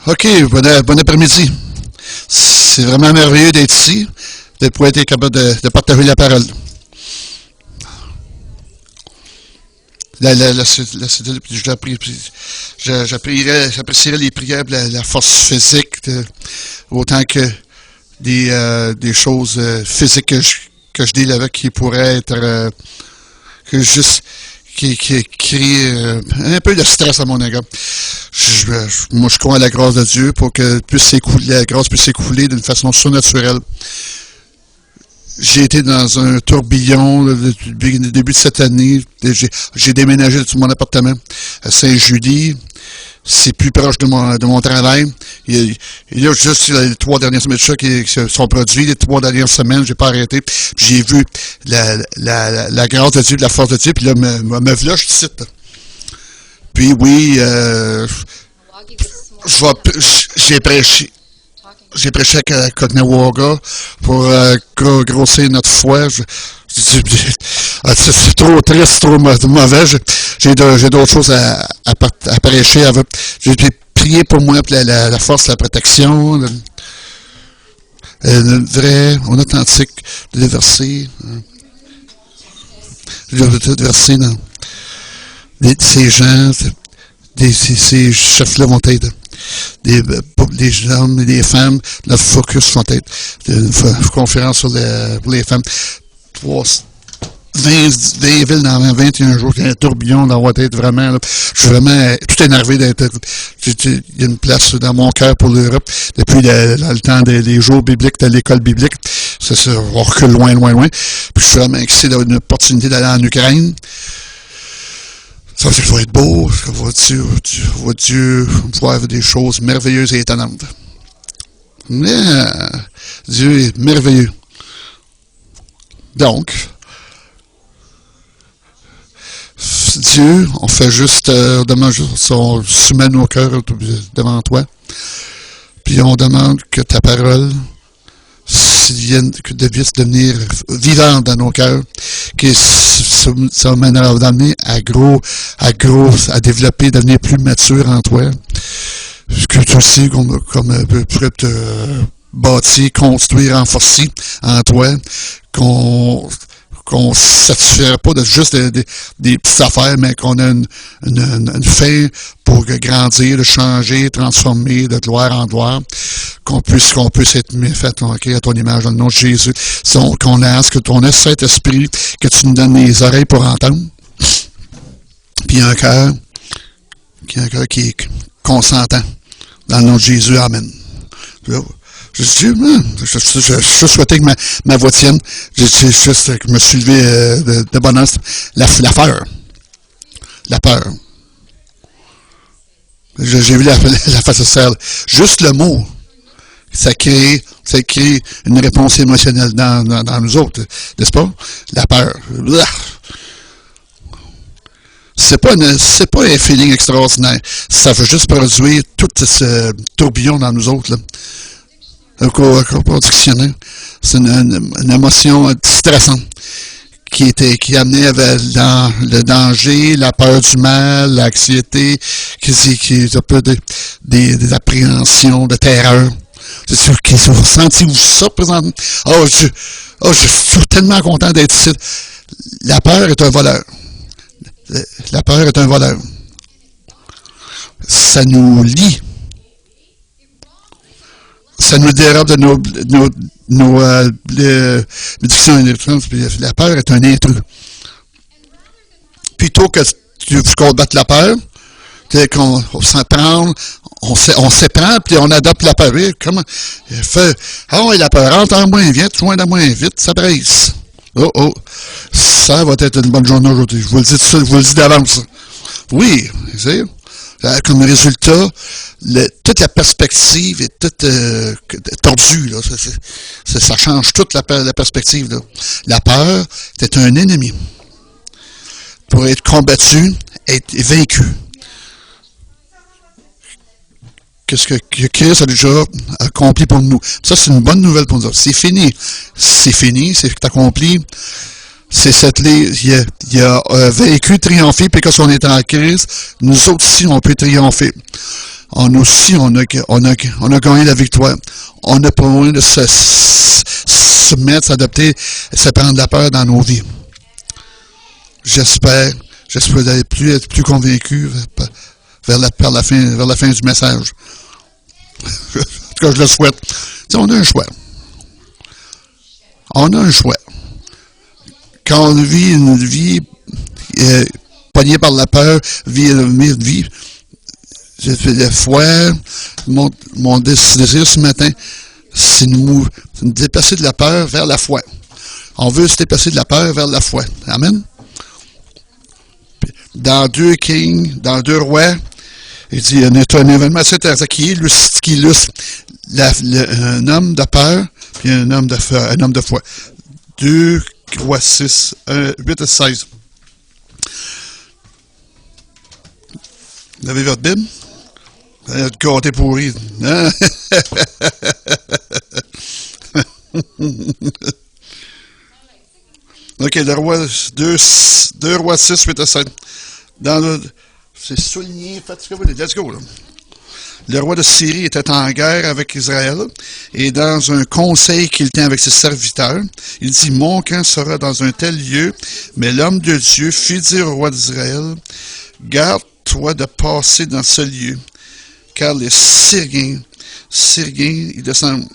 OK, bon après-midi. C'est vraiment merveilleux d'être ici, de pouvoir être capable de partager la parole. J'apprécierais les prières, la force physique, autant que des choses physiques que je deal avec qui pourraient être qui crée un peu de stress à mon égard. Moi, je crois à la grâce de Dieu pour que la grâce puisse s'écouler d'une façon surnaturelle. J'ai été dans un tourbillon depuis le début de cette année. J'ai déménagé de tout mon appartement à Saint-Julie. C'est plus proche de mon travail. Il y a juste les 3 dernières semaines de ça qui sont produits. Les 3 dernières semaines, j'ai pas arrêté. J'ai vu la grâce de Dieu, la force de Dieu. Puis là, me voilà, je cite. Puis oui, j'ai prêché. J'ai prêché à Cognawaga pour grossir notre foi. C'est trop triste, trop mauvais. J'ai d'autres choses à prêcher. J'ai prié pour moi, la force, la protection, le vrai, authentique, de verser dans ces gens, ces chefs-là vont être des hommes et des femmes, notre focus vont être une conférence pour les femmes. 20 villes dans 21 jours, il y a un tourbillon dans votre tête, vraiment. Là. Je suis vraiment tout énervé d'être. Il y a une place dans mon cœur pour l'Europe depuis le temps des jours bibliques, de l'école biblique. On recule loin. Puis je suis vraiment excité d'avoir une opportunité d'aller en Ukraine. Ça va être beau, va Dieu voir des choses merveilleuses et étonnantes. Mais Dieu est merveilleux. Donc, Dieu, on fait juste, on soumet nos cœurs devant toi, puis on demande que ta parole puisse devenir vivante dans nos cœurs, que ça mènera à d'amener à développer, devenir plus mature en toi, que toi aussi, comme pourrait te bâtir, construire, renforcer en toi, qu'on ne se satisfait pas de juste des petites affaires, mais qu'on a une fin pour grandir, de changer, transformer de gloire en gloire, qu'on puisse être fait à ton image dans le nom de Jésus, qu'on lance, que ton Saint-Esprit, que tu nous donnes les oreilles pour entendre, puis un cœur qui est consentant, dans le nom de Jésus, amen. Je souhaitais que ma voix tienne. Je me suis levé de bonheur. La peur. J'ai vu la face de Sarah. Juste le mot, ça crée une réponse émotionnelle dans nous autres, n'est-ce pas? La peur. C'est pas un feeling extraordinaire. Ça veut juste produire tout ce tourbillon dans nous autres, là. C'est une émotion stressante qui amenait dans le danger, la peur du mal, l'anxiété, qui est un peu des appréhensions, de terreur. Vous sentez-vous ça présentement? Je suis tellement content d'être ici. La peur est un voleur. La peur est un voleur. Ça nous lie. Ça nous dérobe de nos médicaments. La peur est un intrus. Plutôt que tu combattes la peur, qu'on s'en prend, on s'éprend, puis on adopte la peur. Comment? Il fait, la peur, rentre moins vite, joins-la moins vite, ça presse. Ça va être une bonne journée aujourd'hui. Je vous le dis d'avance. Oui, c'est comme résultat, toute la perspective est toute tordue. Là. Ça change toute la perspective. Là. La peur, c'est un ennemi. Pour être combattu, être vaincu. Qu'est-ce que Christ a déjà accompli pour nous? Ça, c'est une bonne nouvelle pour nous. C'est fini. C'est accompli. C'est il a vaincu, triomphé, puis quand on est en Christ, nous autres aussi, on peut triompher. on a gagné la victoire. On n'a pas besoin de se mettre, s'adapter, se prendre la peur dans nos vies. J'espère être plus convaincu vers la fin du message. En tout cas, je le souhaite. T'sais, on a un choix. On a un choix. Quand on vit une vie pognée par la peur, vie, j'ai fait la foi, mon désir ce matin, c'est de nous déplacer de la peur vers la foi. On veut se déplacer de la peur vers la foi. Amen. Dans 2 Kings, dans 2 Rois, il dit, il y a un événement assez intéressant qui illustre un homme de peur et un homme de foi. 2 Rois 6, 8 et 16. Vous avez votre Bible? Votre gâté pourri. Hein? OK, le roi 2 Rois 6, 8 et 7. C'est souligné, fatigué, let's go. Là. Le roi de Syrie était en guerre avec Israël, et dans un conseil qu'il tient avec ses serviteurs, il dit, mon camp sera dans un tel lieu, mais l'homme de Dieu fit dire au roi d'Israël, garde-toi de passer dans ce lieu, car les Syriens, ils descendent.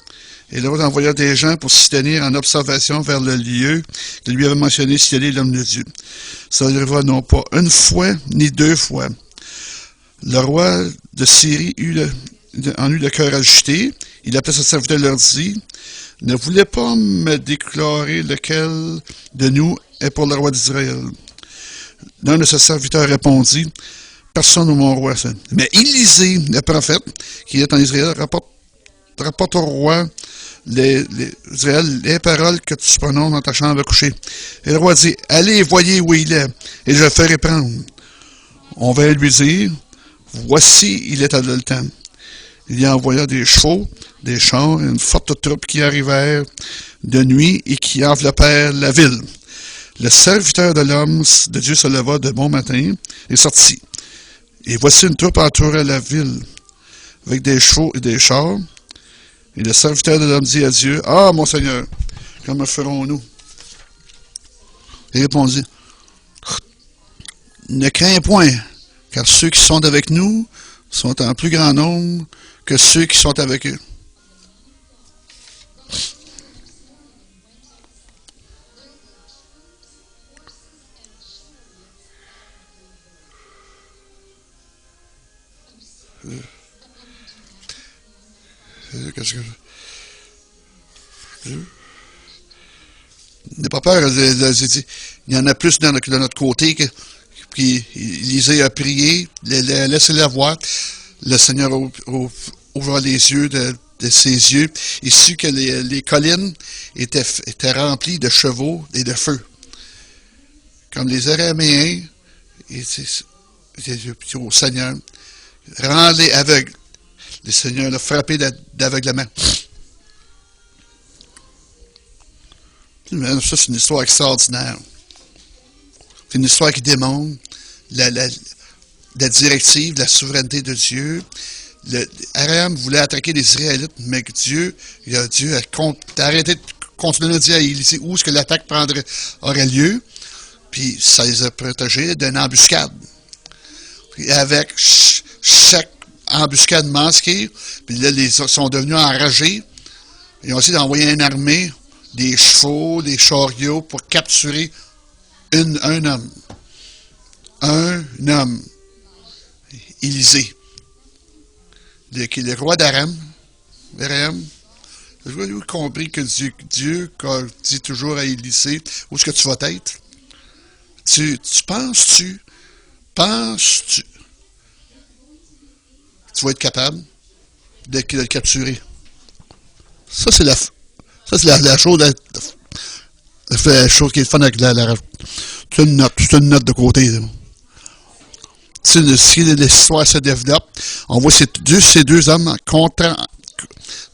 Et le roi envoya des gens pour s'y tenir en observation vers le lieu qu'il lui avait mentionné s'y aller l'homme de Dieu. Ça arrivera non pas une fois, ni 2 fois. Le roi de Syrie en eut le cœur agité. Il appela ses serviteurs et leur dit, ne voulez pas me déclarer lequel de nous est pour le roi d'Israël. L'un de ses serviteurs répondit, personne au mon roi. Mais Élisée, le prophète, qui est en Israël, rapporte au roi les paroles que tu prononces dans ta chambre à coucher. Et le roi dit, allez, voyez où il est, et je le ferai prendre. On va lui dire, voici, il est adolescent. Il y envoya des chevaux, des chars, et une forte troupe qui arrivèrent de nuit et qui enveloppèrent la ville. Le serviteur de l'homme de Dieu se leva de bon matin et sortit. Et voici une troupe entourait la ville avec des chevaux et des chars. Et le serviteur de l'homme dit à Dieu, ah, mon Seigneur, comment ferons-nous? Il répondit, ne crains point, car ceux qui sont avec nous sont en plus grand nombre que ceux qui sont avec eux. Qu'est-ce que n'aie pas peur, il y en a plus de notre côté puis Élisée a prié, laissez-la voir. Le Seigneur ouvre les yeux de ses yeux. Il sut que les collines étaient remplies de chevaux et de feu. Comme les Araméens, au Seigneur, rend-les aveugles. Le Seigneur l'a frappé d'aveuglement. Ça, c'est une histoire extraordinaire. C'est une histoire qui démontre la directive, la souveraineté de Dieu. Aram voulait attaquer les Israélites, mais Dieu a arrêté de continuer à dire à Élisée où est-ce que l'attaque aurait lieu. Puis ça les a protégés d'une embuscade. Puis avec chaque embuscade masquée, puis là, ils sont devenus enragés. Ils ont essayé d'envoyer une armée, des chevaux, des chariots, pour capturer un homme. Un homme. Élisée. Qui est le roi d'Aram. Aram. J'ai compris que Dieu dit toujours à Élisée, où est-ce que tu vas être? Tu penses-tu vas être capable de le capturer? Ça, c'est la chose, la chose qui est fun avec c'est une note de côté. Si l'histoire se développe, on voit ces deux hommes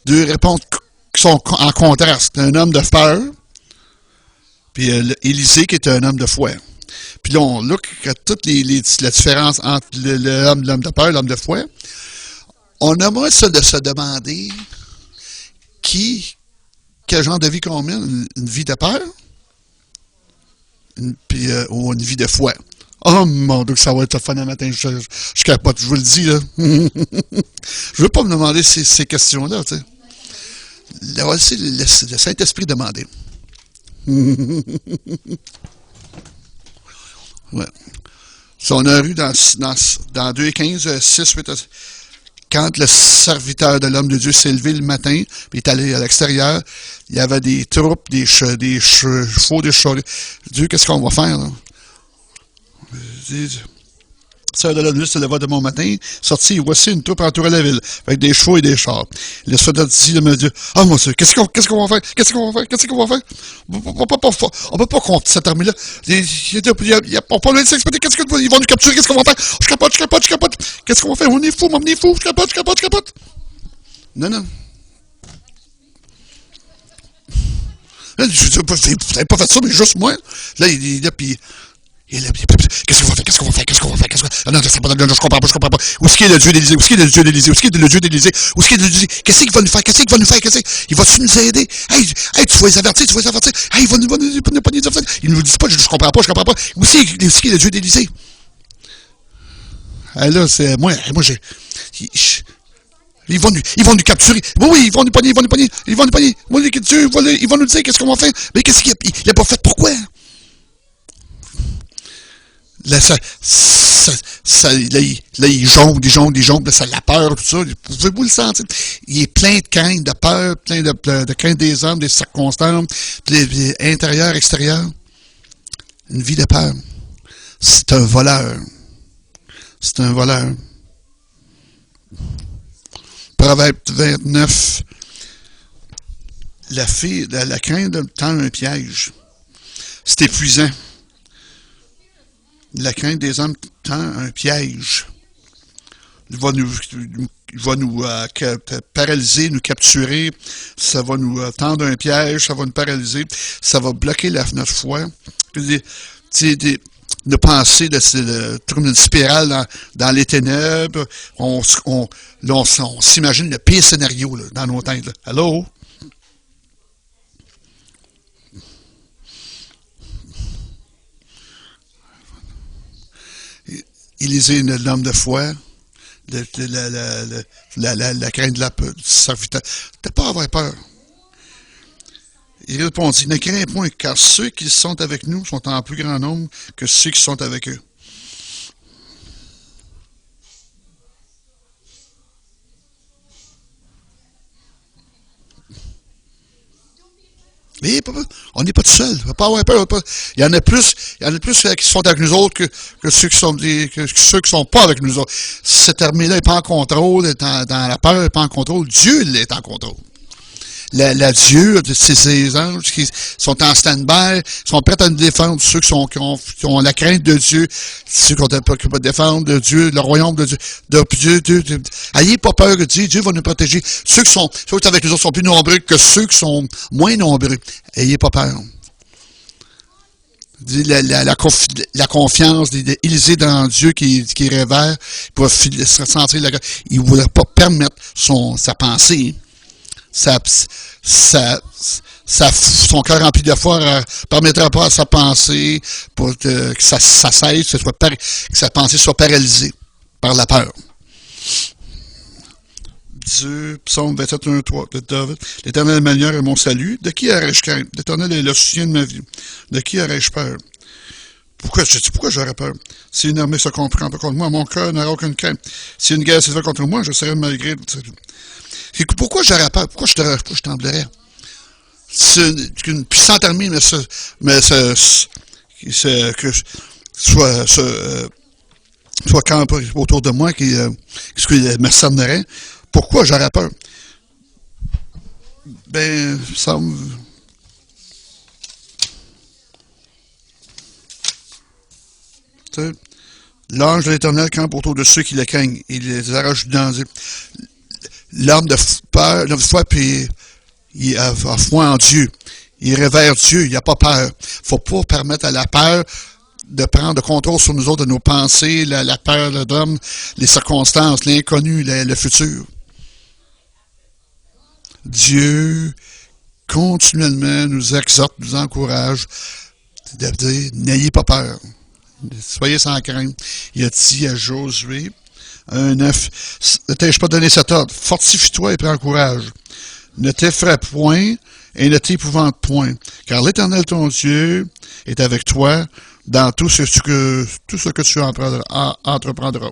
deux réponses qui sont en contraste. Un homme de peur, puis Élisée qui est un homme de foi. Puis là, on look à toute la différence entre l'homme de peur et l'homme de foi. On a moins ça de se demander quel genre de vie qu'on mène, une vie de peur, ou une vie de foi. Oh mon Dieu, que ça va être fun le matin, je capote, je vous le dis, là. Je veux pas me demander ces questions-là, tu sais. Là, aussi, le Saint-Esprit demander. Ouais. Si on a lu dans 2,15, 6, 8, quand le serviteur de l'homme de Dieu s'est levé le matin, puis est allé à l'extérieur, il y avait des troupes, des chevaux, des chevaux. Dieu, qu'est-ce qu'on va faire, là? Sœur de la nuit se leva de bon matin, sortit, voici une troupe entourait la ville, avec des chevaux et des chars. Le soldat dit de me dire, ah mon Dieu, qu'est-ce qu'on va faire? Qu'est-ce qu'on va faire? Qu'est-ce qu'on va faire? On peut pas compter cette armée-là. On peut pas s'expliquer, ils vont nous capturer, qu'est-ce qu'on va faire? Je capote. Qu'est-ce qu'on va faire? On est fou, je capote. Non. Là, je dis, vous n'avez pas fait ça, mais juste moi. Là, il est là, puis... Qu'est-ce qu'on va faire? Ah non, je comprends pas. Où est-ce qu'il est le Dieu d'Élysée? Où est-ce qu'il est le Dieu d'Élysée? Qu'est-ce qu'il va nous faire? Il va-tu nous aider? Hey, tu vas les avertir. Hey, il va nous pogner des avertir. Il ne nous dit pas, je comprends pas. Où est-ce qu'il est le Dieu d'Élysée? Ah là, c'est moi, j'ai... Ils vont nous capturer. Oui, ils vont nous pogner. Ils vont nous dire qu'est-ce qu'on va faire. Mais qu'est-ce qu'il a pas fait? Pourquoi? Là, il jongle, ça la peur, tout ça. Vous pouvez vous le sentir. Il est plein de crainte, de peur, plein de crainte des hommes, des circonstances, intérieur, extérieur. Une vie de peur. C'est un voleur. Proverbe 29. La crainte tend un piège. C'est épuisant. La crainte des hommes tend un piège. Il va nous paralyser, nous capturer. Ça va nous tendre un piège, ça va nous paralyser. Ça va bloquer notre foi. De penser de tourner une spirale dans les ténèbres. On s'imagine le pire scénario là, dans nos têtes. Là. Allô? Élisée, l'homme de foi, la crainte de la serviteur. T'as pas à avoir peur. Il répondit, ne crains point, car ceux qui sont avec nous sont en plus grand nombre que ceux qui sont avec eux. Mais on n'est pas tout seul. On va pas avoir peur. Il y en a plus qui sont avec nous autres que ceux qui sont pas avec nous autres. Cette armée-là n'est pas en contrôle, est dans la peur, n'est pas en contrôle. Dieu est en contrôle. Dieu, c'est ces anges qui sont en stand-by, sont prêts à nous défendre. Ceux qui ont la crainte de Dieu, ceux qui ont pas de défendre de Dieu, le royaume de Dieu. Dieu. Ayez pas peur de Dieu va nous protéger. Ceux qui sont avec nous autres sont plus nombreux que ceux qui sont moins nombreux. Ayez pas peur. La confiance d'Élisée dans Dieu qui révère, pour se sentir il ne voudrait pas permettre sa pensée. Son cœur rempli de foi ne permettra pas à sa pensée que ça cesse, que sa pensée soit paralysée par la peur. Dieu, Psaume 27, 1, 3 de David. L'Éternel est ma lumière et mon salut. De qui aurais-je crainte? L'Éternel est le soutien de ma vie. De qui aurais-je peur? Pourquoi j'aurais peur? Si une armée se comprend pas contre moi, mon cœur n'aura aucune crainte. Si une guerre s'élève contre moi, je serai malgré. Pourquoi j'aurais peur? Pourquoi je tremblerais? C'est une puissante armée, soit camp autour de moi qui me cernerait. Pourquoi j'aurais peur? Ben, ça me... L'ange de l'Éternel campe autour de ceux qui le craignent. Il les arrache du danger. L'homme de foi, puis il a foi en Dieu. Il révère Dieu, il n'a pas peur. Il ne faut pas permettre à la peur de prendre le contrôle sur nous autres, de nos pensées, la peur de l'homme, les circonstances, l'inconnu, le futur. Dieu, continuellement, nous exhorte, nous encourage de dire, n'ayez pas peur. Soyez sans crainte. Il a dit à Josué, 1:9, ne t'ai-je pas donné cet ordre? Fortifie-toi et prends courage. Ne t'effraie point et ne t'épouvante point, car l'Éternel ton Dieu est avec toi dans tout ce que tu entreprendras.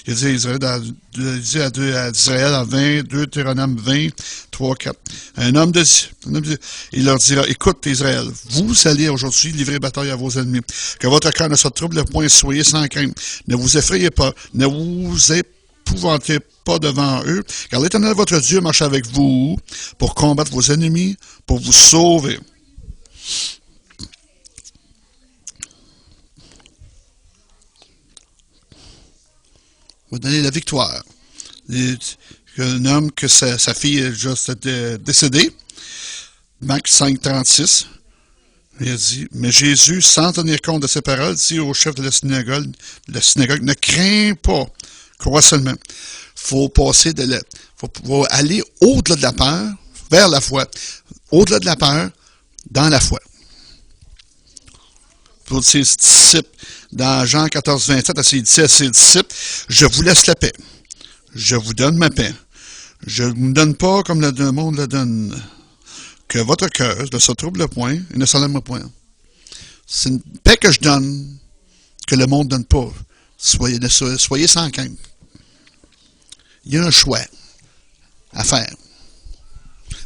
Il dit à Israël en 20, Deutéronome 20, 3, 4. Un homme de Dieu, il leur dira, écoute Israël, vous allez aujourd'hui livrer bataille à vos ennemis. Que votre cœur ne se trouble point, soyez sans crainte. Ne vous effrayez pas, ne vous épouvantez pas devant eux, car l'Éternel votre Dieu marche avec vous pour combattre vos ennemis, pour vous sauver. Va donner la victoire. Un homme que sa fille est juste décédée, Marc 5:36, il a dit, mais Jésus, sans tenir compte de ses paroles, dit au chef de la synagogue, ne crains pas, crois seulement. Faut passer faut aller au-delà de la peur, vers la foi. Au-delà de la peur, dans la foi. Pour ses disciples, dans Jean 14:27, il dit à ses disciples, je vous laisse la paix. Je vous donne ma paix. Je ne vous donne pas comme le monde la donne. Que votre cœur ne se trouble point et ne s'alarme point. C'est une paix que je donne, que le monde ne donne pas. Soyez sans crainte. Il y a un choix à faire.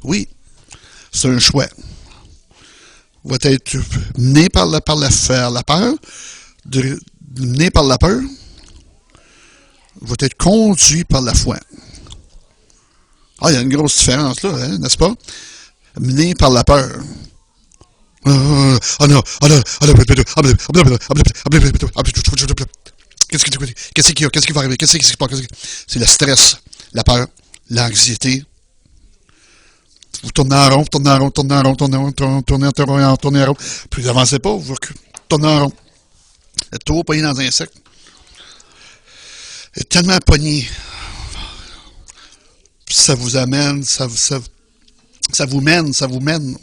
Oui, c'est un choix. Va être mené par la peur, mené par la peur, va être conduit par la foi. Ah, il y a une grosse différence là, hein, n'est-ce pas? Mené par la peur. Qu'est-ce qui va arriver? Qu'est-ce qui se passe? C'est le stress, la peur, l'anxiété. Vous tournez en rond, tournez en rond, tournez en rond, tournez en rond. Puis vous n'avancez pas, vous tournez en rond. Vous êtes trop pogné dans un cercle. Vous êtes tellement pogné. Ça vous amène, ça vous mène.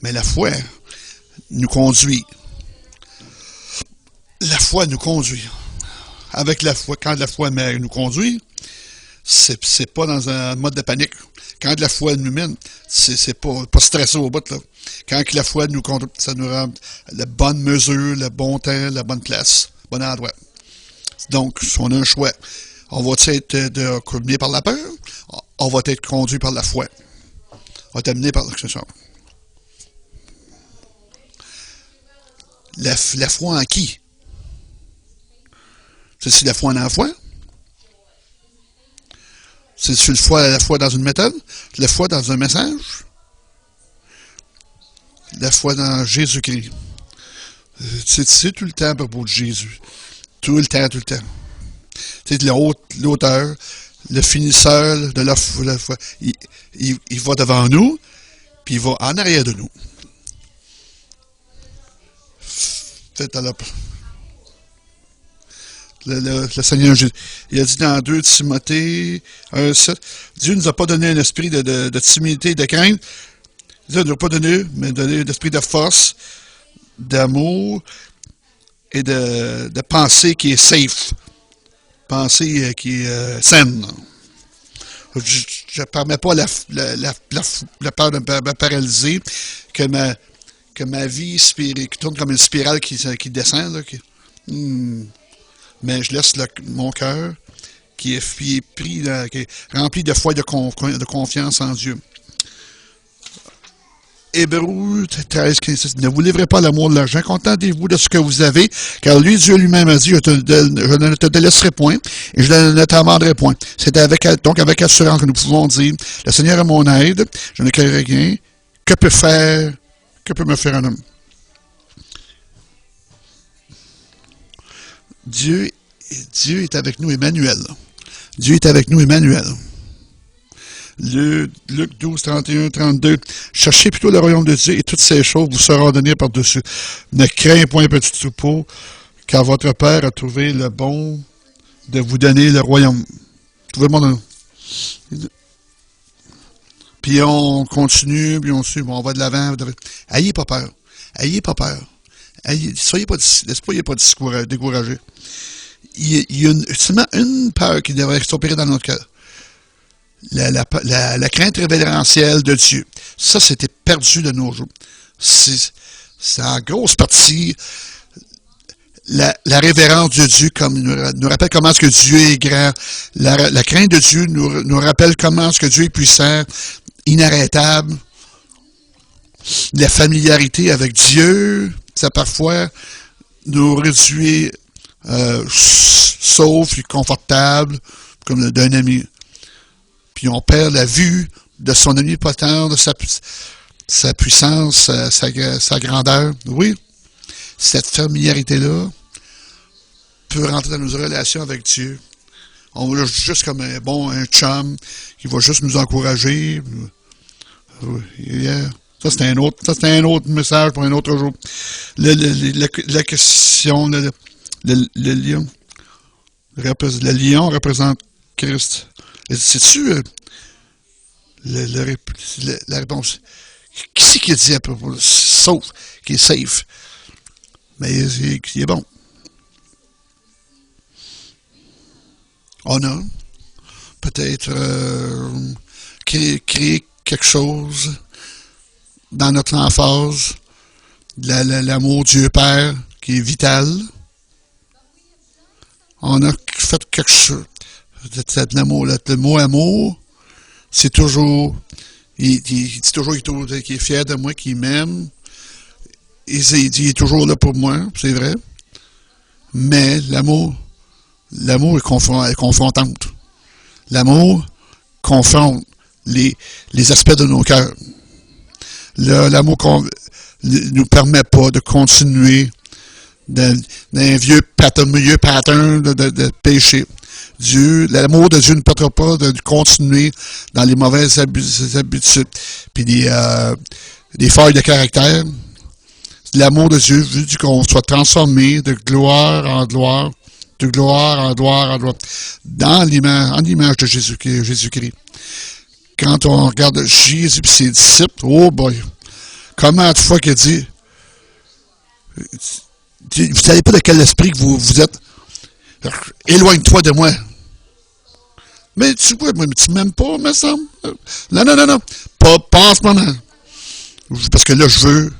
Mais la foi nous conduit. La foi nous conduit. Avec la foi, quand la foi nous conduit, c'est pas dans un mode de panique. Quand la foi nous mène, c'est pas stressé au bout, là. Quand la foi nous conduit, ça nous rend la bonne mesure, le bon temps, la bonne place, le bon endroit. Donc, si on a un choix, on va être mené par la peur, on va être conduit par la foi. On va être amené par l'exception. La foi en qui? C'est la foi en la foi? C'est la foi dans une méthode? La foi dans un message? La foi dans Jésus-Christ. C'est tout le temps à propos de Jésus. Tout le temps. C'est l'auteur, le finisseur de la foi. Il va devant nous, puis il va en arrière de nous. Le Seigneur Jésus, il a dit dans 2 Timothée 1:7, Dieu ne nous a pas donné un esprit de timidité et de crainte. Dieu ne nous a pas donné, mais donné un esprit de force, d'amour et de pensée qui est safe. Pensée qui est saine. Je ne permets pas la peur de me paralyser, que ma vie qui tourne comme une spirale qui descend. Là, mais je laisse mon cœur qui est rempli de foi et de confiance en Dieu. Hébreux 13:15. Ne vous livrez pas à l'amour de l'argent, contentez-vous de ce que vous avez, car lui, Dieu lui-même a dit, je ne te délaisserai point, et je ne t'abandonnerai point. C'est avec assurance que nous pouvons dire, le Seigneur est mon aide, je ne craindrai rien, que peut me faire un homme? Dieu est avec nous, Emmanuel. Dieu est avec nous, Emmanuel. Luc 12, 31, 32. Cherchez plutôt le royaume de Dieu et toutes ces choses vous seront données par-dessus. Ne craignez point, petit troupeau, car votre Père a trouvé le bon de vous donner le royaume. Trouvez le monde. Puis on continue, puis on suit, bon, on va de l'avant. Ayez pas peur. Ayez pas peur. Soyez pas découragés. Il y a seulement une peur qui devrait s'opérer dans notre cœur. La crainte révérentielle de Dieu. Ça, c'était perdu de nos jours. C'est en grosse partie la révérence de Dieu, comme nous rappelle comment est-ce que Dieu est grand. La crainte de Dieu nous rappelle comment est-ce que Dieu est puissant, inarrêtable. La familiarité avec Dieu, ça parfois nous réduit sauf et confortable, comme d'un ami. Puis on perd la vue de son omnipotence, de sa puissance, sa grandeur. Oui, cette familiarité-là peut rentrer dans nos relations avec Dieu. On va juste comme un chum qui va juste nous encourager. Yeah. Ça, c'est un autre message pour un autre jour. La question, le lion. Le lion représente Christ. C'est-tu la réponse? Qui c'est qui dit à propos? Sauf, qui est safe. Mais il est bon. On a peut-être créé quelque chose dans notre emphase, l'amour Dieu Père qui est vital. On a fait quelque chose. Le mot amour, c'est toujours, il dit toujours qu'il est fier de moi, qu'il m'aime. Il est toujours là pour moi, c'est vrai. Mais l'amour est confrontante. L'amour confronte les aspects de nos cœurs. L'amour ne nous permet pas de continuer dans un vieux pattern de péché. L'amour de Dieu ne permettra pas de continuer dans les mauvaises habitudes puis des failles de caractère. L'amour de Dieu veut qu'on soit transformé de gloire en gloire, de gloire en gloire en gloire, en l'image de Jésus-Christ. Quand on regarde Jésus et ses disciples, oh boy, comment de fois qu'il dit, vous ne savez pas de quel esprit que vous êtes, éloigne-toi de moi. Mais tu m'aimes pas, me semble. Non. Pas en ce moment. Parce que là, je veux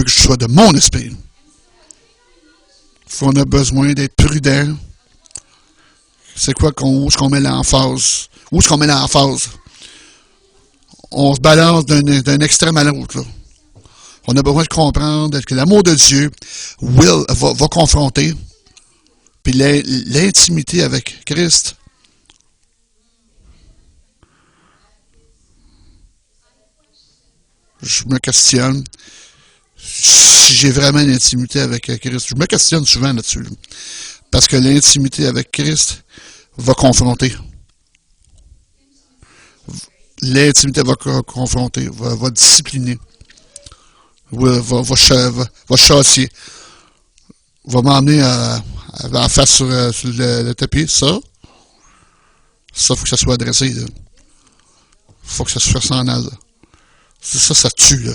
que je sois de mon esprit. On a besoin d'être prudent. C'est quoi où est-ce qu'on met l'emphase? Où est-ce qu'on met l'emphase? On se balance d'un extrême à l'autre, là. On a besoin de comprendre que l'amour de Dieu va confronter. Puis l'intimité avec Christ. Je me questionne si j'ai vraiment une intimité avec Christ. Je me questionne souvent là-dessus. Parce que l'intimité avec Christ va confronter. L'intimité va confronter, va discipliner, va chasser, va m'emmener à face sur le tapis. Ça, faut que ça soit adressé. Il faut que ça se fasse en aile. Ça tue, là.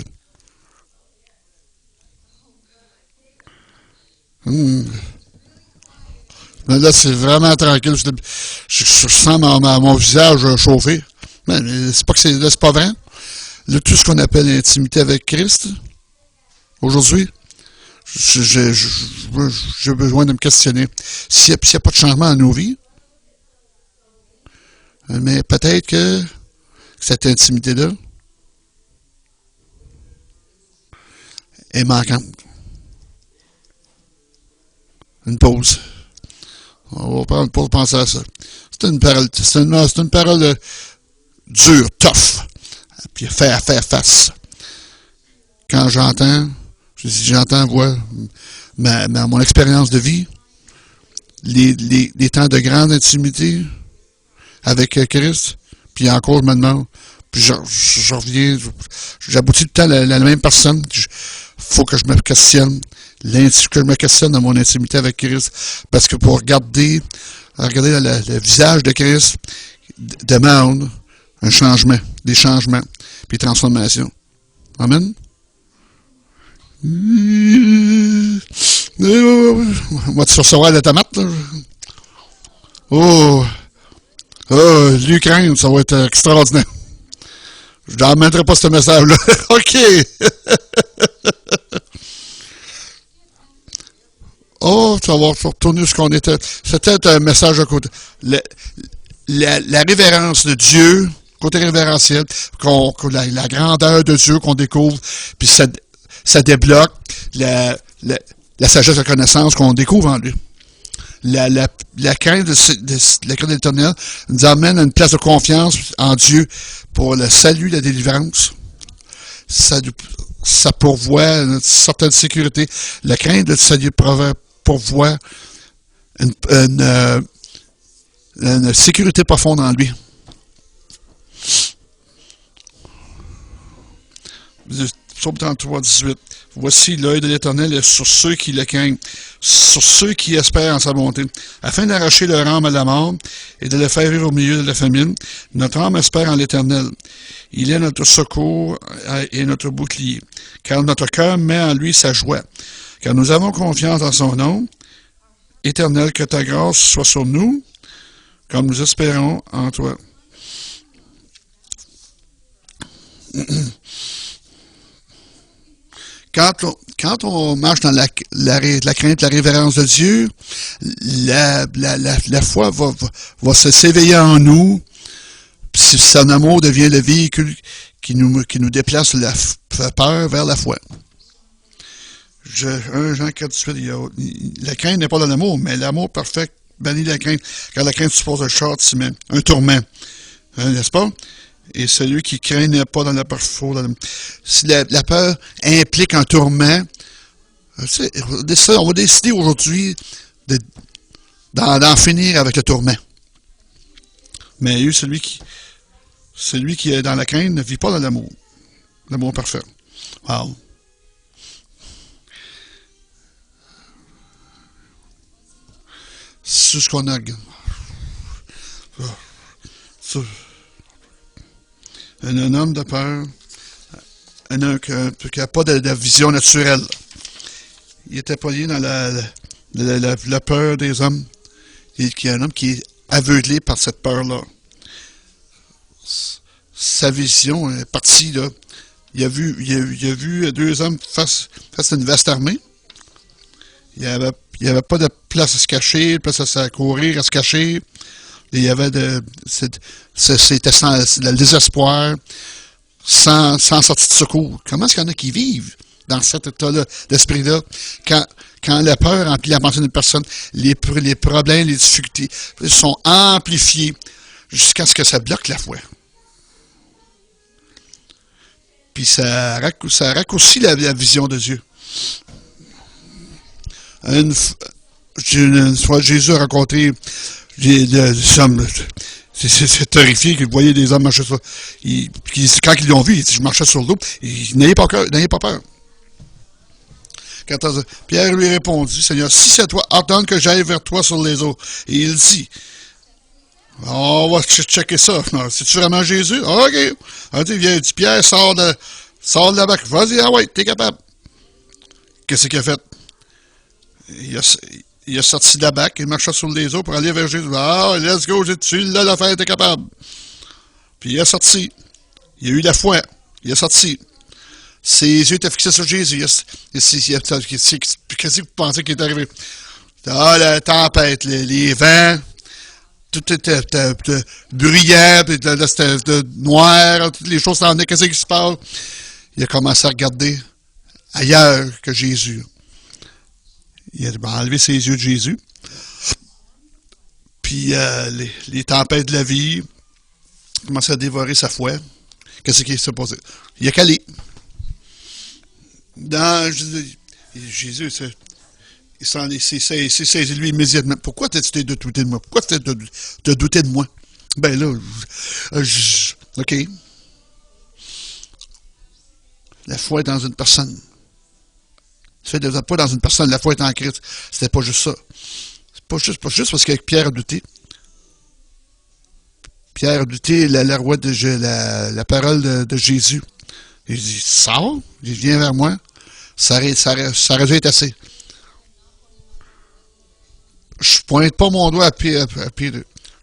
Mais là, c'est vraiment tranquille. Je sens mon visage chauffer. Mais c'est pas que c'est pas vrai. Là, tout ce qu'on appelle l'intimité avec Christ, aujourd'hui, j'ai besoin de me questionner. S'il n'y a pas de changement dans nos vies, mais peut-être que cette intimité-là est manquante. Une pause. On va prendre une pause pour penser à ça. C'est une parole dure, tough. Puis faire face. Quand j'entends voir mon expérience de vie, les temps de grande intimité avec Christ, puis encore, je me demande, puis je reviens, j'aboutis tout le temps à la même personne. Faut que je me questionne, que je me questionne dans mon intimité avec Christ, parce que pour regarder le visage de Christ demande un changement, des changements, puis transformation. Amen. On va te recevoir la tomate, là. Oh, l'Ukraine, ça va être extraordinaire. Je n'emmènerai pas ce message-là. OK. Oh, ça va retourner où ce qu'on était. C'était un message à côté. La révérence de Dieu, côté révérentiel, la grandeur de Dieu qu'on découvre, puis ça débloque la sagesse de la connaissance qu'on découvre en lui. La crainte de l'Éternel nous amène à une place de confiance en Dieu pour le salut, la délivrance. Ça pourvoit une certaine sécurité. La crainte de salut pourvoit une sécurité profonde en lui. Psaume 33, 18. Voici l'œil de l'Éternel est sur ceux qui le craignent, sur ceux qui espèrent en sa bonté, afin d'arracher leur âme à la mort et de le faire vivre au milieu de la famine. Notre âme espère en l'Éternel. Il est notre secours et notre bouclier, car notre cœur met en lui sa joie. Car nous avons confiance en son nom. Éternel, que ta grâce soit sur nous, comme nous espérons en toi. Quand on marche dans la crainte, la révérence de Dieu, la foi va s'éveiller en nous. Puis son amour devient le véhicule qui nous déplace de la peur vers la foi. 1 Jean 4, 18, la crainte n'est pas dans l'amour, mais l'amour parfait bannit la crainte, car la crainte suppose un châtiment, un tourment. N'est-ce pas? Et celui qui craint n'est pas dans la peur. Si la peur implique un tourment, on va décider aujourd'hui d'en finir avec le tourment. Mais celui qui est dans la crainte ne vit pas dans l'amour. L'amour parfait. Wow. C'est ce qu'on a. Un homme de peur, un homme qui n'a pas de vision naturelle. Il était pas lié dans la peur des hommes. Il y a un homme qui est aveuglé par cette peur-là. Sa vision est partie, là. Il a vu deux hommes face à une vaste armée. Il n'y avait pas de place à se cacher, de place à courir, à se cacher. Il y avait c'était le désespoir, sans sortie de secours. Comment est-ce qu'il y en a qui vivent dans cet état-là, d'esprit-là, quand la peur remplit la pensée d'une personne, les problèmes, les difficultés sont amplifiés jusqu'à ce que ça bloque la foi. Puis ça raccourcit la vision de Dieu. Une fois, Jésus a rencontré des hommes. C'est terrifié que vous voyez des hommes marcher sur... Quand ils l'ont vu, ils marchaient sur l'eau. N'ayez pas peur. 14. Pierre lui répondit, Seigneur, si c'est toi, ordonne que j'aille vers toi sur les eaux. Et il dit, on va checker ça. C'est-tu vraiment Jésus? OK. Il dit, Pierre, sors de la barque. Vas-y, ouais, t'es capable. Qu'est-ce qu'il a fait? Il a sorti de la barque, il marchait sur les eaux pour aller vers Jésus. Ah, let's go, tu l'as l'affaire, t'es capable. Puis il est sorti. Il a eu la foi. Il est sorti. Ses yeux étaient fixés sur Jésus. Qu'est-ce que vous pensez qui est arrivé? Ah, la tempête, les vents, tout était bruyant, puis c'était noir, toutes les choses s'en venaient. Qu'est-ce qui se passe? Il a commencé à regarder ailleurs que Jésus. Il a enlevé ses yeux de Jésus. Puis les tempêtes de la vie, il a commencé à dévorer sa foi. Qu'est-ce qui s'est passé? Il a calé. Jésus, il s'est saisi lui immédiatement. Pourquoi t'es douté de moi? Pourquoi t'es douté de moi? Ben là, OK. La foi est dans une personne. C'est pas dans une personne, la foi est en Christ. C'était pas juste ça. C'est pas juste parce que Pierre a douté. Pierre a douté la parole de Jésus. Il dit, sors, il vient vers moi. Ça aurait dû être assez. Je pointe pas mon doigt à Pierre.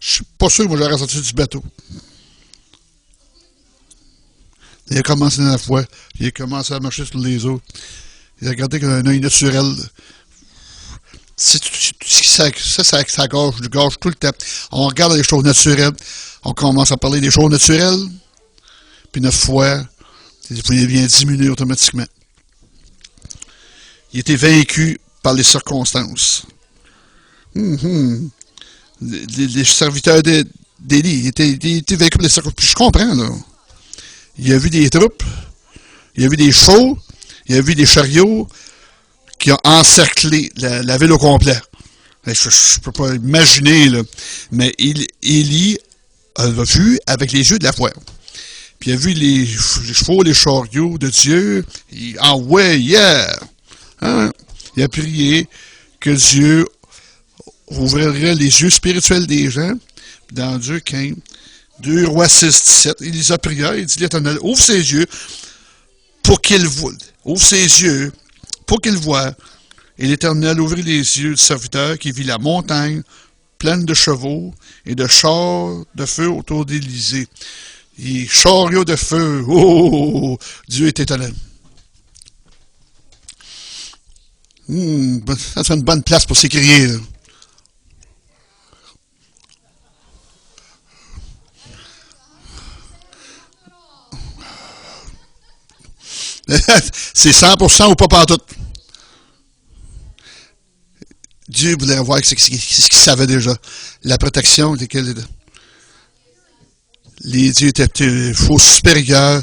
Je suis pas sûr que moi j'aurais sorti du bateau. Il a commencé dans la foi. Il a commencé à marcher sur les eaux. Il a regardé avec un œil naturel. Ça gâche tout le temps. On regarde les choses naturelles. On commence à parler des choses naturelles. Puis notre foi, il vient diminuer automatiquement. Il était vaincu par les circonstances. Les serviteurs d'Élie, il était vaincu par les circonstances. Puis je comprends, là. Il a vu des troupes, il a vu des chevaux, il a vu des chariots qui ont encerclé la ville au complet. Je ne peux pas imaginer, là. Mais Élie a vu avec les yeux de la foi. Puis il a vu les chevaux, les chariots de Dieu. Ah ouais, yeah! Hein? Il a prié que Dieu ouvrirait les yeux spirituels des gens. Dans Dieu 15, 2 Rois 6, 17, il les a priés. Il dit, l'Éternel, ouvre ses yeux pour qu'il voie. Ouvre ses yeux pour qu'il voie. Et l'Éternel ouvrit les yeux du serviteur qui vit la montagne pleine de chevaux et de chars de feu autour d'Élysée. Et chariots de feu. Oh! Dieu est étonnant. Ça, c'est une bonne place pour s'écrier, là. C'est 100% ou pas pantoute. Dieu voulait voir ce qu'il savait déjà. La protection, les dieux étaient faux supérieurs.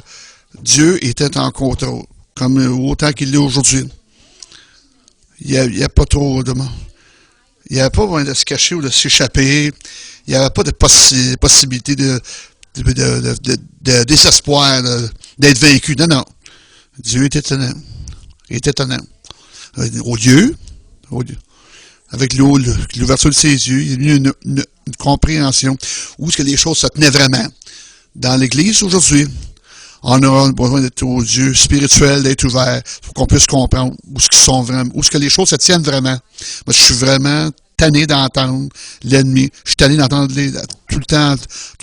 Dieu était en contrôle, comme autant qu'il l'est aujourd'hui. Il n'y a pas trop de monde. Il n'y avait pas besoin de se cacher ou de s'échapper. Il n'y avait pas de possibilité de désespoir, d'être vaincu. Non, non. Dieu est étonnant. Il est étonnant. Au Dieu, avec l'ouverture de ses yeux, il y a eu une compréhension où est-ce que les choses se tenaient vraiment. Dans l'Église aujourd'hui, on aura besoin d'être au Dieu spirituel, d'être ouvert, pour qu'on puisse comprendre où est-ce qu'ils sont vraiment, où est-ce que les choses se tiennent vraiment. Moi, je suis vraiment tanné d'entendre l'ennemi. Je suis tanné d'entendre tout le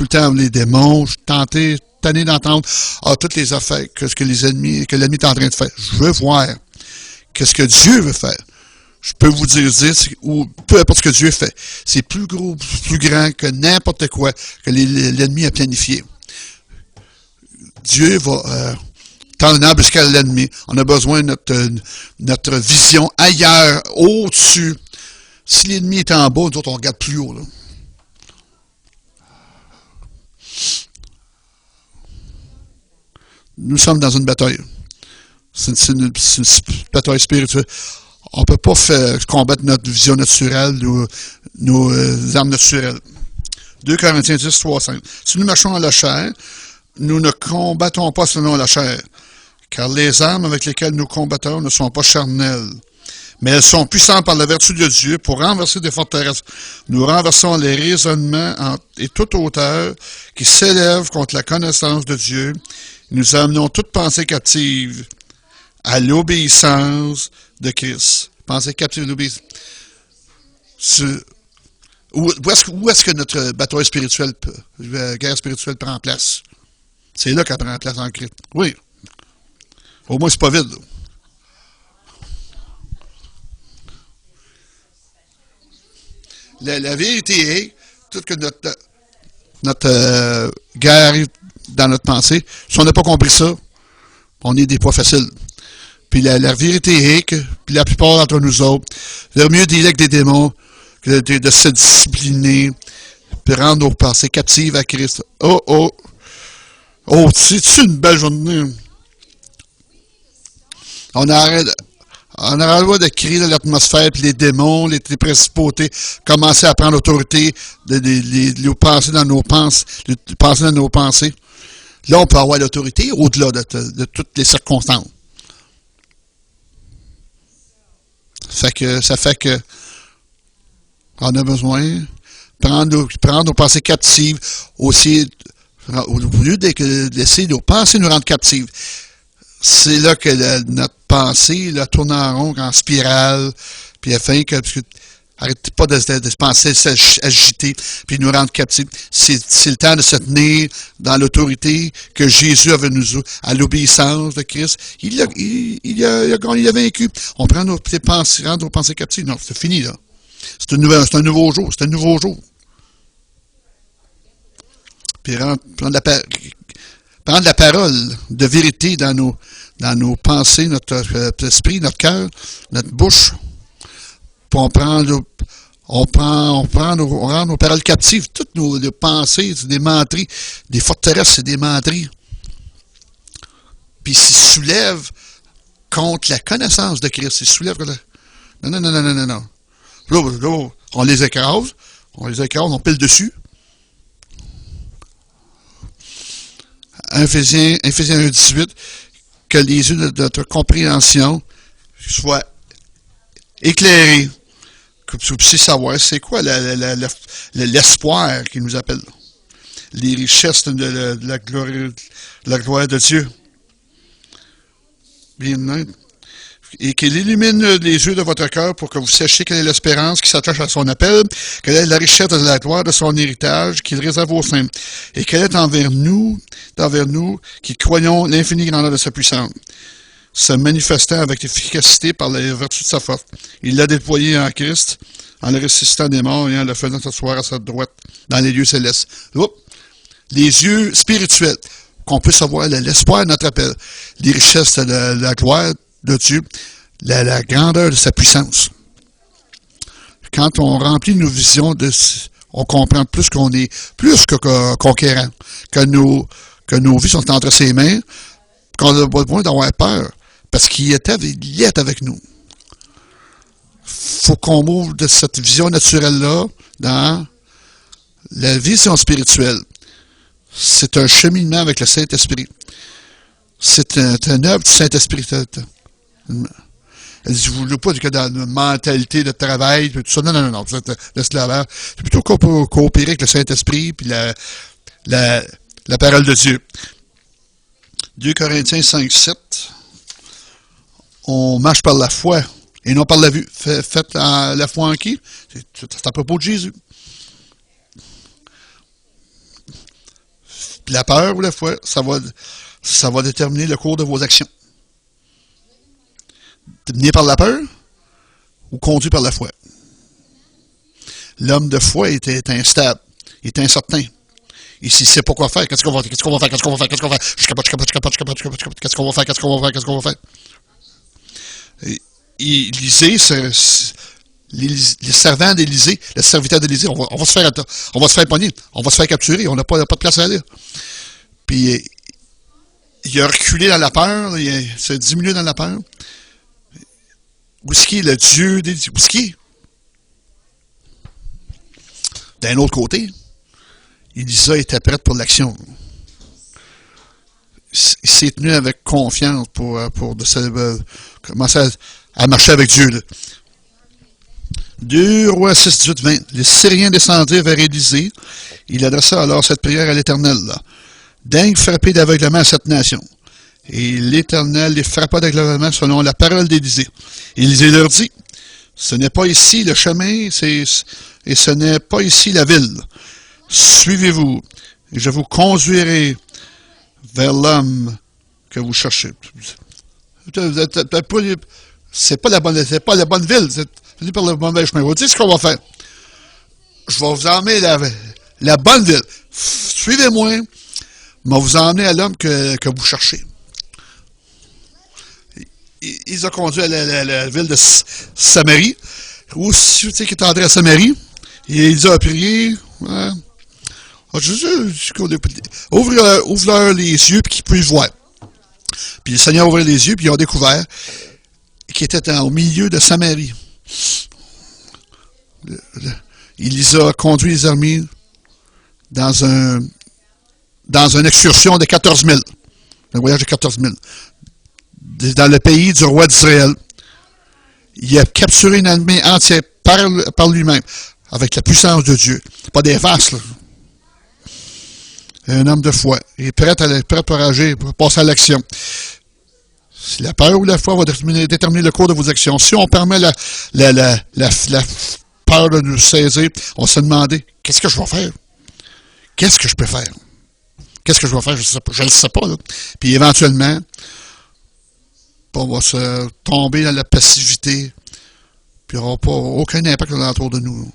temps les démons. Je suis tanné d'entendre toutes les affaires que l'ennemi est en train de faire. Je veux voir qu'est-ce que Dieu veut faire. Je peux vous dire, ou peu importe ce que Dieu fait, c'est plus gros, plus grand que n'importe quoi que l'ennemi a planifié. Dieu va tendre un arbre jusqu'à l'ennemi. On a besoin de notre vision ailleurs, au-dessus. Si l'ennemi est en bas, nous autres, on regarde plus haut, là. Nous sommes dans une bataille. C'est une bataille spirituelle. On ne peut pas combattre notre vision naturelle ou nos armes naturelles. 2 Corinthiens 10, 3, 5. Si nous marchons dans la chair, nous ne combattons pas selon la chair, car les armes avec lesquelles nous combattons ne sont pas charnelles, mais elles sont puissantes par la vertu de Dieu pour renverser des forteresses. Nous renversons les raisonnements et toute hauteur qui s'élèvent contre la connaissance de Dieu. Nous amenons toute pensée captive à l'obéissance de Christ. Pensée captive à l'obéissance. Où est-ce que notre bataille spirituelle, guerre spirituelle prend place? C'est là qu'elle prend place en Christ. Oui. Au moins, c'est pas vide, là. La vérité est toute que notre guerre arrive dans notre pensée. Si on n'a pas compris ça, on est des poids faciles. Puis la vérité est que la plupart d'entre nous autres, le mieux d'y aller avec des démons que de se discipliner, puis rendre nos pensées captives à Christ. Oh, c'est-tu une belle journée? On arrête On aura le droit de créer l'atmosphère, puis les démons, les principautés, commencer à prendre l'autorité de passer dans nos pensées. Là, on peut avoir l'autorité au-delà de toutes les circonstances. Ça fait que on a besoin de prendre nos pensées captives, aussi, au lieu de laisser nos pensées nous rendre captives. C'est là que notre pensée la tourne en rond, en spirale, puis afin que arrêtez pas de se penser, s'agiter, puis nous rendre captifs. C'est le temps de se tenir dans l'autorité que Jésus avait nous, à l'obéissance de Christ. Il a vaincu. On prend nos pensées, rendre nos pensées captives. Non, c'est fini, là. C'est un nouveau jour. C'est un nouveau jour. Puis prendre la parole de vérité dans nos pensées, notre esprit, notre cœur, notre bouche. Puis on rend nos paroles captives. Toutes nos pensées, c'est des menteries. Des forteresses, c'est des menteries. Puis ils se soulèvent contre la connaissance de Christ. Ils se soulèvent contre la... Non. Là, on les écrase, on pile dessus. Éphésiens 1,18, que les yeux de notre compréhension soient éclairés. Que vous puissiez savoir c'est quoi l'espoir qui nous appelle. Les richesses de la gloire de Dieu. Bien, et qu'il illumine les yeux de votre cœur pour que vous sachiez quelle est l'espérance qui s'attache à son appel, quelle est la richesse de la gloire de son héritage qu'il réserve aux saints, et quelle est envers nous qui croyons l'infinie grandeur de sa puissance, se manifestant avec efficacité par la vertu de sa force. Il l'a déployé en Christ, en le ressuscitant des morts et en le faisant s'asseoir à sa droite dans les lieux célestes. Les yeux spirituels, qu'on puisse avoir l'espoir de notre appel, les richesses de la gloire de Dieu, la grandeur de sa puissance. Quand on remplit nos visions, on comprend plus qu'on est plus que conquérant, que nos vies sont entre ses mains, qu'on a besoin d'avoir peur, parce qu'il est avec nous. Il faut qu'on move de cette vision naturelle-là dans la vision spirituelle. C'est un cheminement avec le Saint-Esprit. C'est une œuvre du Saint-Esprit. Elle dit, vous ne voulez pas que dans une mentalité de travail, tout ça. Non. Vous êtes l'esclavage. C'est plutôt qu'on peut coopérer avec le Saint-Esprit puis la parole de Dieu. 2 Corinthiens 5,7. On marche par la foi et non par la vue. Faites la foi en qui? C'est à propos de Jésus. Puis la peur ou la foi, ça va déterminer le cours de vos actions. Mené par la peur ou conduit par la foi. L'homme de foi est instable, il est incertain. Il ne sait pas quoi faire. Qu'est-ce qu'on va faire? Je capote. Qu'est-ce qu'on va faire? Élisée, les servants d'Élisée, le serviteur d'Élisée, on va se faire pogner, on va se faire capturer, on n'a pas de place à aller. Puis il a reculé dans la peur, il s'est diminué dans la peur. Où est-ce qu'il est le Dieu des dieux? Où est-ce qu'il est? D'un autre côté, Élisa était prête pour l'action. Il s'est tenu avec confiance pour commencer à marcher avec Dieu. Là. 2 Rois 6, 18, 20. Les Syriens descendirent vers Élisée. Il adressa alors cette prière à l'Éternel. Daigne frapper d'aveuglement cette nation. Et l'Éternel les frappa d'aveuglement selon la parole d'Élisée. Élisée leur dit, ce n'est pas ici le chemin, et ce n'est pas ici la ville. Suivez-vous, et je vous conduirai vers l'homme que vous cherchez. C'est pas la bonne ville, c'est par le mauvais chemin. Vous dites ce qu'on va faire. Je vais vous emmener la bonne ville. Suivez-moi, mais vous emmener à l'homme que vous cherchez. Ils ont conduit à la ville de Samarie, où tu sais qu'il est entré à Samarie, et il a prié. Ouvre-leur les yeux, puis qu'ils puissent voir. Puis le Seigneur a ouvert les yeux, puis ils ont découvert qui était au milieu de Samarie. Il les a conduits, les armées, dans une excursion de 14 000. Un voyage de 14 000. Dans le pays du roi d'Israël. Il a capturé une armée entière par lui-même, avec la puissance de Dieu. Pas des vases, là. Un homme de foi. Il est prêt pour agir, pour passer à l'action. Si la peur ou la foi va déterminer le cours de vos actions. Si on permet la peur de nous saisir, on va se demander, qu'est-ce que je vais faire? Qu'est-ce que je peux faire? Qu'est-ce que je vais faire? Je ne le sais pas. Là. Puis éventuellement, on va se tomber dans la passivité, puis on n'aura pas aucun impact autour de nous.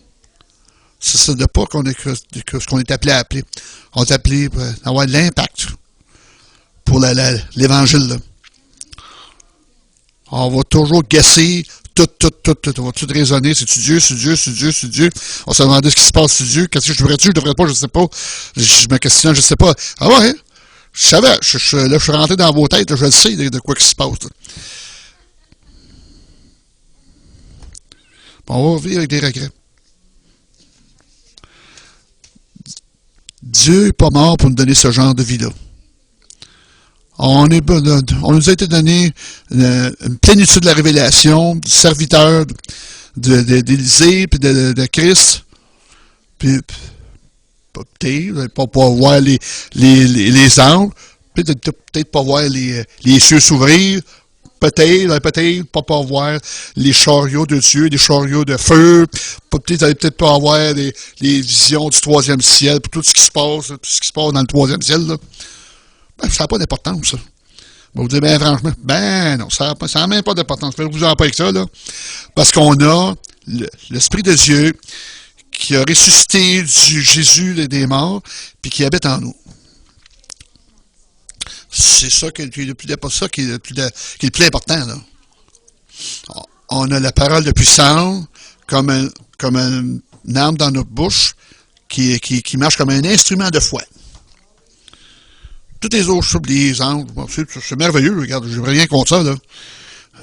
Ce n'est pas ce qu'on est appelé à appeler. On est appelé pour avoir de l'impact pour l'Évangile. Là. On va toujours guesser, on va tout raisonner, c'est-tu Dieu, c'est Dieu, c'est Dieu, c'est Dieu. On se demande ce qui se passe, c'est Dieu, qu'est-ce que je devrais pas, je ne sais pas. Je me questionne, je ne sais pas. Ah ouais, je savais, là, je suis rentré dans vos têtes, là, je le sais de quoi qui se passe. Là. On va vivre avec des regrets. Dieu n'est pas mort pour nous donner ce genre de vie-là. On nous a été donné une plénitude de la révélation, du serviteur d'Élisée, puis de Christ. Puis, peut-être, vous n'allez pas pouvoir voir les anges, peut-être pas voir les cieux s'ouvrir, peut-être pas voir les chariots de Dieu, des chariots de feu, peut-être pas avoir les visions du troisième ciel, pour tout ce qui se passe dans le troisième ciel, là. Ça n'a pas d'importance, ça. Vous dire, franchement, non, ça n'a même pas d'importance. Faites-vous en pas avec ça, là. Parce qu'on a l'Esprit de Dieu qui a ressuscité Jésus des morts, puis qui habite en nous. C'est ça qui est le plus important, là. On a la parole de puissance comme une arme dans notre bouche qui marche comme un instrument de foi. Toutes les autres choses, les anges, c'est merveilleux, regarde, je n'ai rien contre ça, là.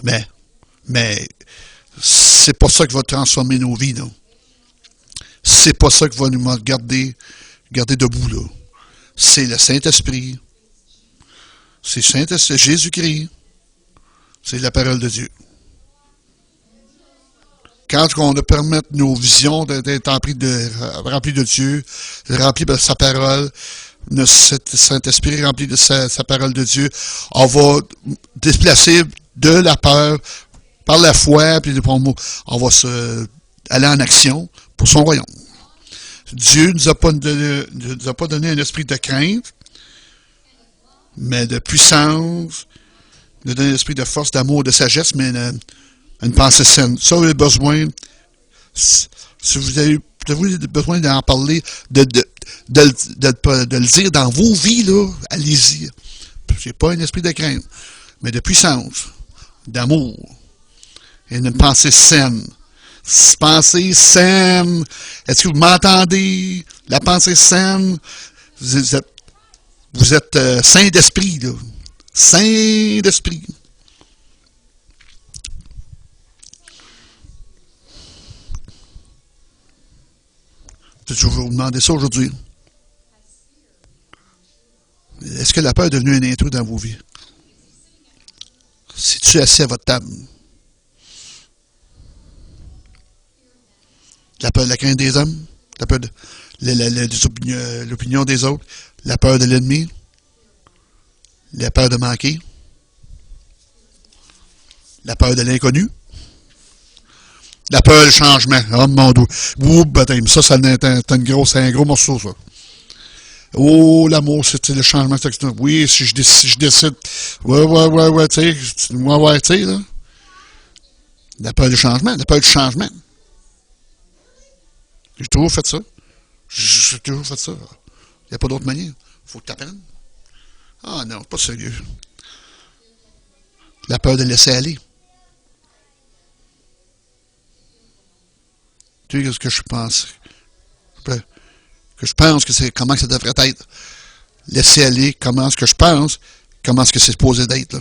Mais c'est pas ça qui va transformer nos vies, là. C'est pas ça qui va nous garder debout, là. C'est le Saint-Esprit. C'est Jésus-Christ. C'est la parole de Dieu. Quand on permet nos visions d'être remplies de Dieu, remplies de sa parole, notre Saint-Esprit rempli de sa parole de Dieu, on va déplacer de la peur par la foi, puis on va aller en action pour son royaume. Dieu ne nous a pas donné un esprit de crainte, mais de puissance, il nous a donné un esprit de force, d'amour, de sagesse, mais une pensée saine. Ça, vous avez besoin, si vous avez besoin d'en parler, de le dire dans vos vies, là, allez-y. C'est pas un esprit de crainte, mais de puissance, d'amour, et une pensée saine. Pensée saine. Est-ce que vous m'entendez? La pensée saine, vous êtes saint d'esprit, là. Saint d'esprit. Je vais vous demander ça aujourd'hui. Est-ce que la peur est devenue un intrus dans vos vies? Si tu es assis à votre table, la peur de la crainte des hommes, la peur de l'opinion des autres, la peur de l'ennemi, la peur de manquer, la peur de l'inconnu, la peur du changement. Oh mon Dieu. Ouh, baptême. Ça c'est un gros morceau, ça. Oh, l'amour, c'est le changement. Oui, si je décide. Ouais, tu sais, là. La peur du changement, J'ai toujours fait ça. Il n'y a pas d'autre manière. Il faut que tu apprennes. Ah non, pas sérieux. La peur de laisser aller. Tu sais ce que je pense? Que je pense que c'est comment que ça devrait être. Laisser aller, comment est-ce que je pense, comment est-ce que c'est supposé d'être. Là.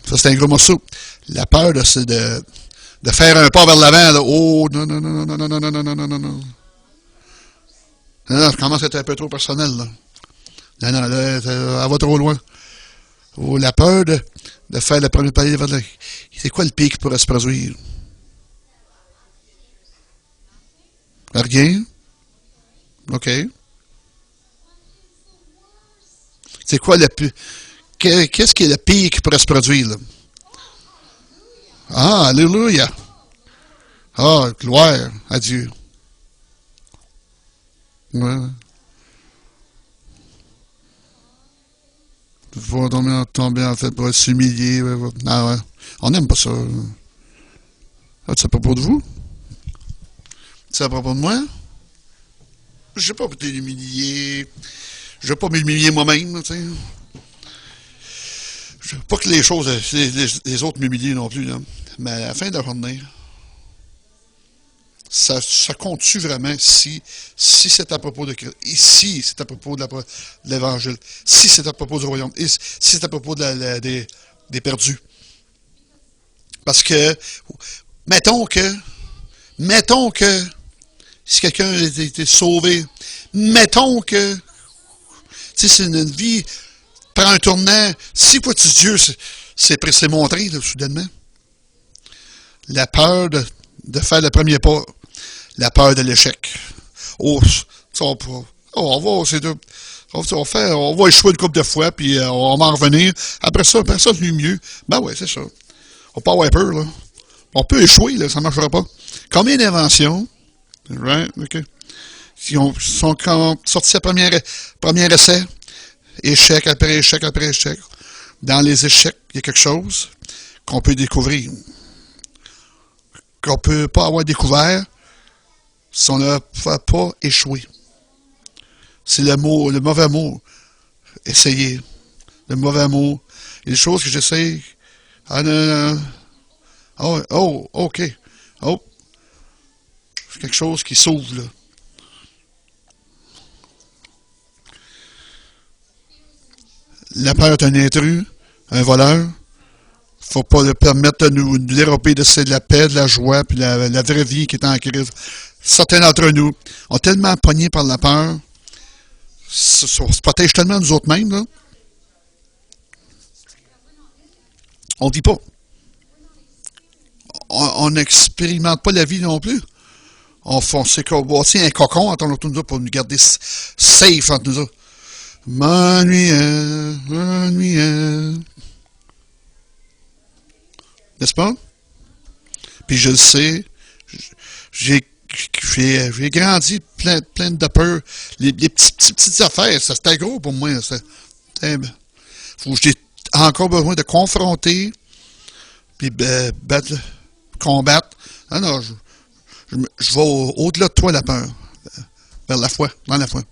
Ça, c'est un gros morceau. La peur de faire un pas vers l'avant. Là. Oh, non, non, non, non, non, non, non, non, non, non, non, non. Non, ça commence à être un peu trop personnel, là. Non, non, là, elle va trop loin. Oh, la peur de faire le premier palier vers le... C'est quoi le pire qui pourrait se produire? Rien? OK. C'est quoi le pire? Qu'est-ce qui est le pire qui pourrait se produire, là? Ah, alléluia! Ah, gloire à Dieu. Ouais. Va tomber en fait pour s'humilier. Ouais. Ah ouais. On n'aime pas ça. Ah, c'est à propos de vous? C'est à propos de moi? Je ne vais pas t'humilier. Je ne vais pas m'humilier moi-même, tu sais. Je veux pas que les choses, les autres m'humilient non plus, là. Mais à la fin de la journée, ça compte-tu vraiment si c'est à propos de Christ, et si c'est à propos de l'Évangile, si c'est à propos du royaume, et si c'est à propos des perdus. Parce que, mettons que, si quelqu'un a été sauvé, mettons que, tu sais, c'est une vie, prend un tournant, si quoi Dieu s'est montré, là, soudainement, la peur de faire le premier pas, la peur de l'échec. Oh, on va échouer une couple de fois, puis on va en revenir. Après ça, c'est mieux. Ben ouais, c'est ça. On va pas avoir peur, là. On peut échouer, là, ça ne marchera pas. Combien d'inventions, right, OK, qui sont sorties à premier essai, échec après échec après échec. Dans les échecs, il y a quelque chose qu'on peut découvrir, qu'on ne peut pas avoir découvert si on n'a pas échoué. C'est le mauvais mot. Essayer. Le mauvais mot. Il y a des choses que j'essaie. Ah non. Oh, OK. Oh. C'est quelque chose qui s'ouvre, là. La peur est un intrus, un voleur. Faut pas le permettre de nous dérober de la paix, de la joie, puis la vraie vie qui est en crise. Certains d'entre nous ont tellement pogné par la peur, se protègent tellement nous autres mêmes, là. On ne dit pas. On n'expérimente pas la vie non plus. On s'est bâti un cocon entre nous pour nous garder safe entre nous autres. M'ennuyant. N'est-ce pas? Puis je le sais, j'ai grandi plein de peur. Les petites affaires, ça c'était gros pour moi. J'ai encore besoin de confronter, puis combattre. Ah non, je vais au-delà de toi, la peur, vers la foi, dans la foi.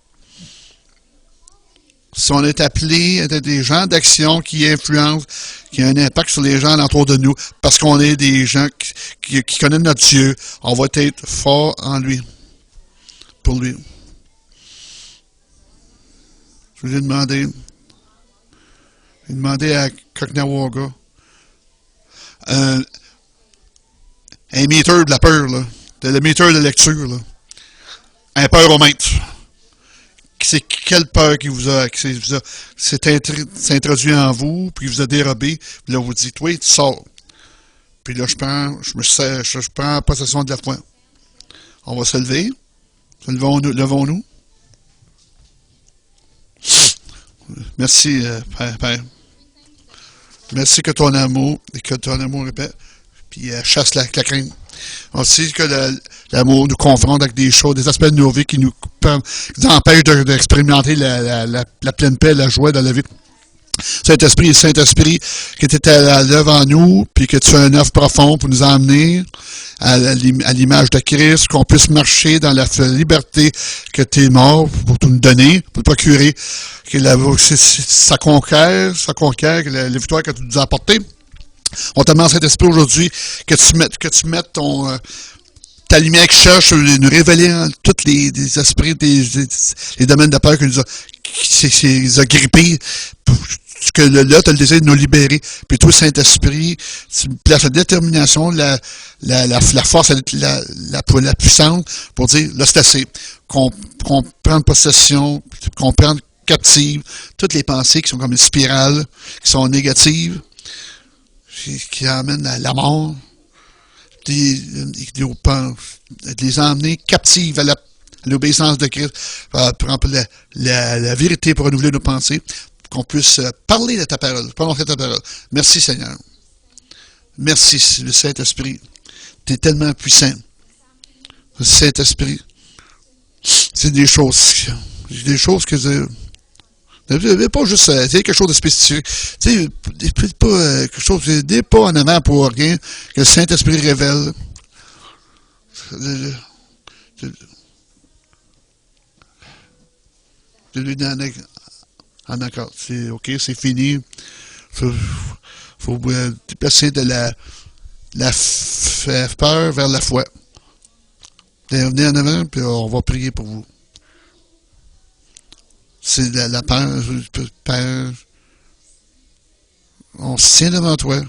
Si on est appelé à être des gens d'action qui influencent, qui ont un impact sur les gens autour de nous, parce qu'on est des gens qui connaissent notre Dieu, on va être fort en lui, pour lui. Je vous ai demandé à Cocknawaga un meter de la peur, là, le meter de lecture, là, un peuromètre. C'est quelle peur qui s'est introduit en vous, puis vous a dérobé, puis là, vous dites, oui, tu sors. Puis là, je prends possession de la foi. On va se lever. Levons-nous. Merci, Père. Merci que ton amour répète, puis chasse la crainte. On sait que l'amour nous confronte avec des choses, des aspects de nos vies qui nous empêchent d'expérimenter la pleine paix, la joie dans la vie. Saint-Esprit, qui était à l'œuvre en nous, puis que tu as un œuvre profond pour nous emmener à l'image de Christ, qu'on puisse marcher dans la liberté que tu es mort pour nous donner, pour nous procurer, que ça conquiert, la victoire que tu nous as apportée. On te demande, Saint-Esprit, aujourd'hui, que tu mettes ta lumière qui cherche à nous révéler tous les esprits, les domaines de peur qui nous a grippés. que là, tu as le désir de nous libérer. Puis toi, Saint-Esprit, tu places la détermination, la force, la puissance pour dire, là, c'est assez. Qu'on prenne possession, qu'on prenne captive toutes les pensées qui sont comme une spirale, qui sont négatives, qui amènent à la mort, de les emmener captives à l'obéissance de Christ, pour la vérité, pour renouveler nos pensées, qu'on puisse parler de ta parole, prononcer ta parole. Merci Seigneur. Merci le Saint-Esprit. Tu es tellement puissant. Le Saint-Esprit, c'est des choses que pas juste quelque chose de spécifique. Tu sais, pas quelque chose, des pas en avant pour rien que le Saint-Esprit révèle. De lui donner en accord. C'est OK, c'est fini. Faut déplacer de la peur vers la foi. Venez en avant, puis on va prier pour vous. C'est la peur. On se tient devant toi.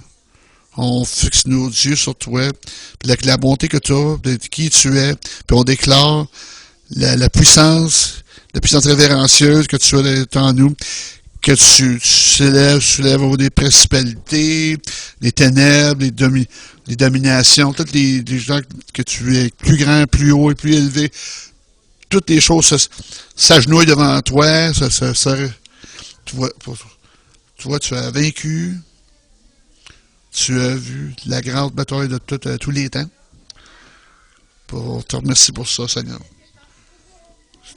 On fixe nos yeux sur toi. Puis la bonté que tu as, de qui tu es. Puis on déclare la puissance révérencieuse que tu as en nous. Que tu soulèves au des principalités, les ténèbres, les dominations, toutes les gens que tu es plus grand, plus haut et plus élevé. Toutes les choses s'agenouillent devant toi. Tu vois, tu as vaincu. Tu as vu la grande bataille de tous les temps. Pour te remercier pour ça, Seigneur.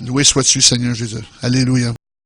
Loué sois-tu, Seigneur Jésus. Alléluia.